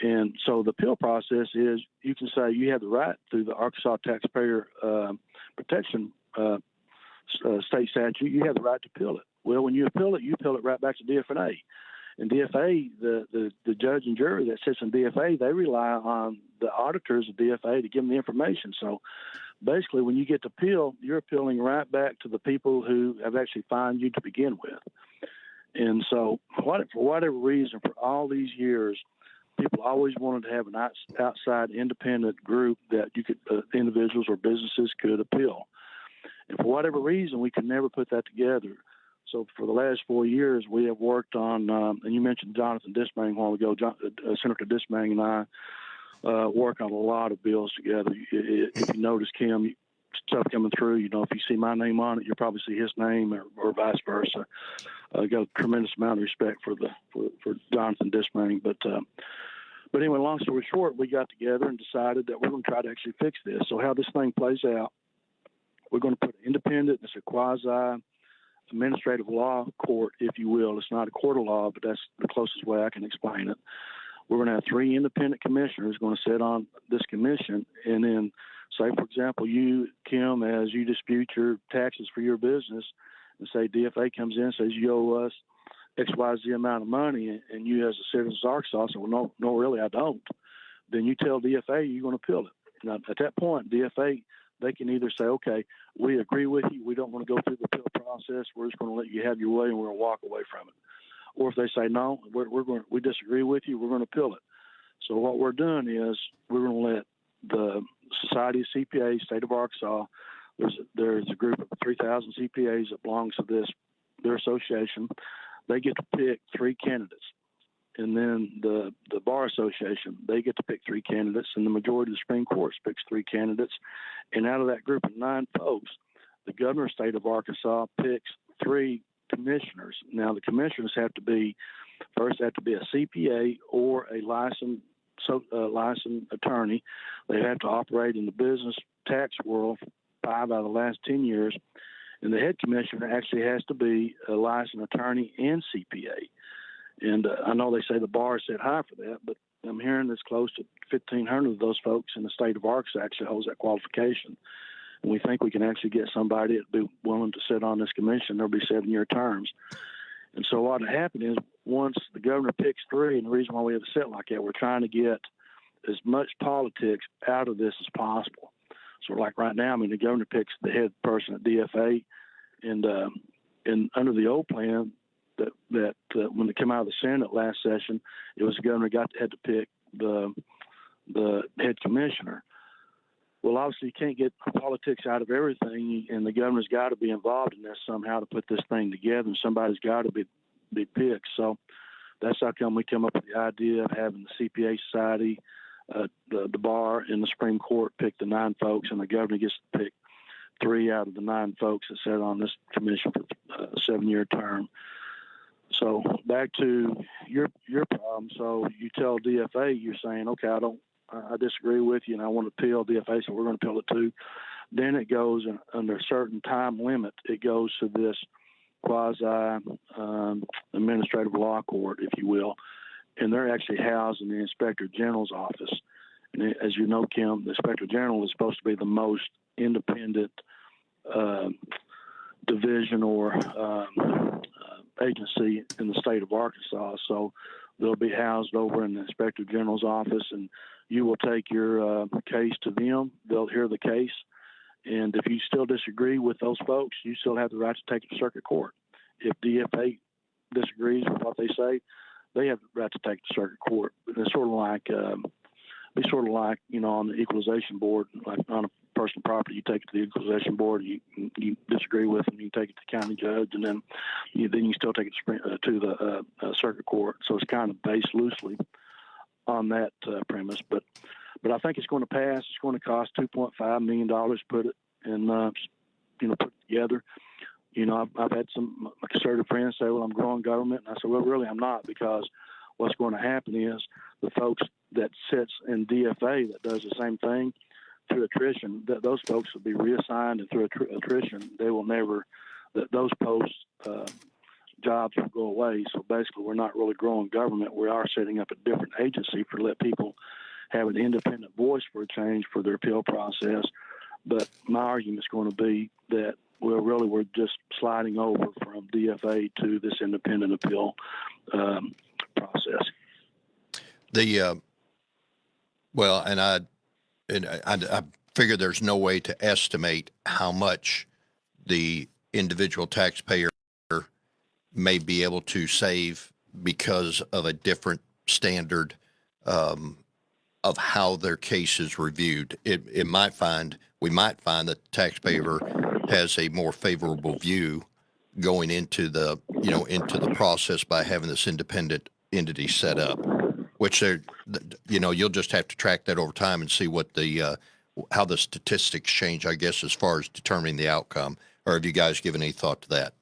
And so the appeal process is, you can say you have the right through the Arkansas Taxpayer Protection state statute, you have the right to appeal it. Well, when you appeal it right back to DFA. And DFA, the judge and jury that sits in DFA, they rely on the auditors of DFA to give them the information. So basically, when you get to appeal, you're appealing right back to the people who have actually fined you to begin with. And so for whatever reason, for all these years, people always wanted to have an outside independent group that you could, individuals or businesses could appeal. And for whatever reason, we could never put that together. So for the last 4 years, we have worked on, and you mentioned Jonathan Dismang a while ago. Senator Dismang and I work on a lot of bills together. If you notice, Kim, stuff coming through, if you see my name on it, you'll probably see his name, or vice versa. I got a tremendous amount of respect for Jonathan Dismang. But anyway, long story short, we got together and decided that we're going to try to actually fix this. So how this thing plays out, we're going to put an independent, it's a quasi administrative law court, if you will. It's not a court of law, but that's the closest way I can explain it. We're going to have 3 independent commissioners going to sit on this commission. And then, say, for example, you, Kim, as you dispute your taxes for your business, and say DFA comes in and says you owe us XYZ amount of money, and you as a citizen of Arkansas say, well, no, really, I don't. Then you tell DFA you're going to appeal it. Now, at that point, DFA, they can either say, okay, we agree with you, we don't want to go through the appeal process, we're just going to let you have your way, and we're going to walk away from it. Or if they say, no, we disagree with you, we're going to appeal it. So what we're doing is we're going to let the Society of CPAs, State of Arkansas, there's a group of 3,000 CPAs that belongs to their association. They get to pick 3 candidates. And then the Bar Association, they get to pick 3 candidates, and the majority of the Supreme Court picks 3 candidates. And out of that group of 9 folks, the governor of the state of Arkansas picks 3 commissioners. Now, the commissioners have to be a CPA or a licensed attorney. They have to operate in the business tax world for 5 out of the last 10 years. And the head commissioner actually has to be a licensed attorney and CPA. And I know they say the bar is set high for that, but I'm hearing it's close to 1,500 of those folks in the state of Arkansas actually holds that qualification. And we think we can actually get somebody that would be willing to sit on this commission. There'll be 7-year terms. And so what will happen is once the governor picks 3, and the reason why we have it set like that, we're trying to get as much politics out of this as possible. So like right now, the governor picks the head person at DFA, and under the old plan, that when it came out of the Senate last session, it was the governor had to pick the head commissioner. Well, obviously, you can't get politics out of everything, and the governor's got to be involved in this somehow to put this thing together, and somebody's got to be picked. So that's how come we come up with the idea of having the CPA Society, the Bar, and the Supreme Court pick the 9 folks, and the governor gets to pick 3 out of the 9 folks that sit on this commission for a 7-year term. So back to your problem. So you tell DFA, you're saying, okay, I disagree with you, and I want to appeal. DFA, so we're going to appeal it too. Then it goes under a certain time limit. It goes to this quasi administrative law court, if you will, and they're actually housed in the Inspector General's office. And as you know, Kim, the Inspector General is supposed to be the most independent division or agency in the state of Arkansas. So they'll be housed over in the Inspector General's office, and you will take your case to them. They'll hear the case. And if you still disagree with those folks, you still have the right to take it to circuit court. If DFA disagrees with what they say, they have the right to take it to circuit court. It's sort of like, on the equalization board, like on a personal property, you take it to the equalization board, you disagree with them, you take it to the county judge, and then you still take it to the circuit court. So it's kind of based loosely on that premise, but I think it's going to pass. It's going to cost $2.5 million to put it and put it together. I've had some conservative friends say, "Well, I'm growing government," and I said, "Well, really, I'm not, because what's going to happen is the folks that sits in DFA that does the same thing through attrition, that those folks will be reassigned, and through attrition, they will never. Those posts." Jobs will go away. So basically, we're not really growing government. We are setting up a different agency to let people have an independent voice for a change for their appeal process. But my argument is going to be that we're just sliding over from DFA to this independent appeal process. I figure there's no way to estimate how much the individual taxpayer may be able to save because of a different standard of how their case is reviewed. We might find that the taxpayer has a more favorable view going into the process by having this independent entity set up, which you'll just have to track that over time and see what how the statistics change, I guess, as far as determining the outcome. Or have you guys given any thought to that?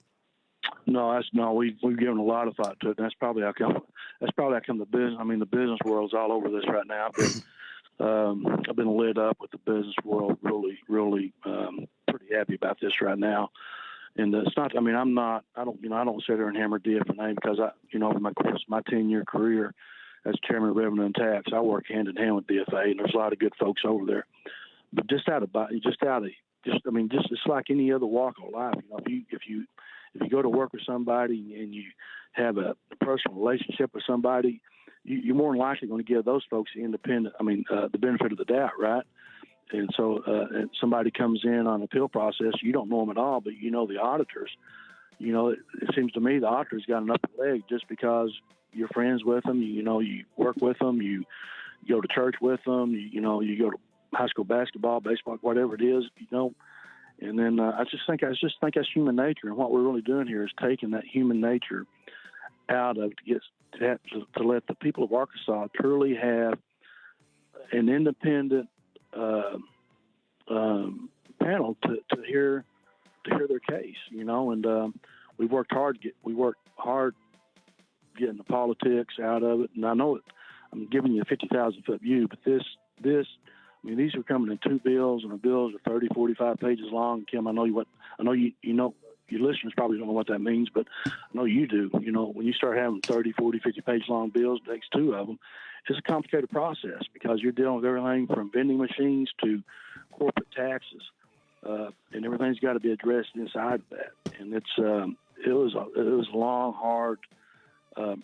No, we've given a lot of thought to it. That's probably how come the business. I mean, the business world's all over this right now. I've been lit up with the business world. Really, pretty happy about this right now. And it's not. I mean, I don't sit there and hammer DFA because my 10-year career as chairman of Revenue and Tax, I work hand in hand with DFA, and there's a lot of good folks over there. But it's like any other walk of life. If you go to work with somebody and you have a personal relationship with somebody, you're more than likely going to give those folks the benefit of the doubt, right? And so and somebody comes in on an appeal process, you don't know them at all, but you know the auditors. It seems to me the auditors got an upper leg just because you're friends with them, you work with them, you go to church with them, you go to high school basketball, baseball, whatever it is, And then I just think that's human nature, and what we're really doing here is taking that human nature out of to let the people of Arkansas truly have an independent panel to hear their case, And we worked hard getting the politics out of it. And I know I'm giving you a 50,000-foot view, but these are coming in two bills, and the bills are 30, 45 pages long. Kim, I know your listeners probably don't know what that means, but I know you do. When you start having 30, 40, 50 page long bills, it takes two of them. It's a complicated process because you're dealing with everything from vending machines to corporate taxes, and everything's got to be addressed inside of that. And it was a long, hard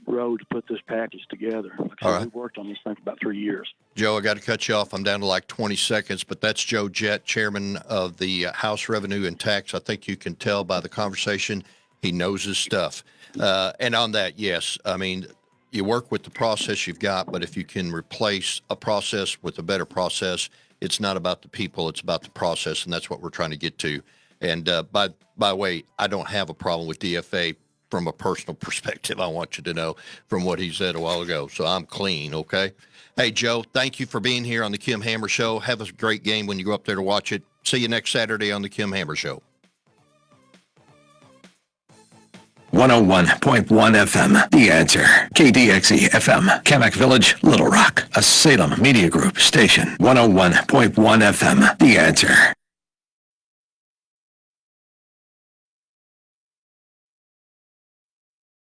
road to put this package together. All right. We worked on this thing for about 3 years. Joe, I got to cut you off. I'm down to like 20 seconds, but that's Joe Jett, chairman of the House Revenue and Tax. I think you can tell by the conversation he knows his stuff. And on that, yes, you work with the process you've got, but if you can replace a process with a better process, it's not about the people, it's about the process, and that's what we're trying to get to. And by the way, I don't have a problem with DFA from a personal perspective. I want you to know from what he said a while ago. So I'm clean, okay? Hey, Joe, thank you for being here on the Kim Hammer Show. Have a great game when you go up there to watch it. See you next Saturday on the Kim Hammer Show. 101.1 FM. The Answer. KDXE FM. Kamak Village, Little Rock. A Salem Media Group station. 101.1 FM. The Answer.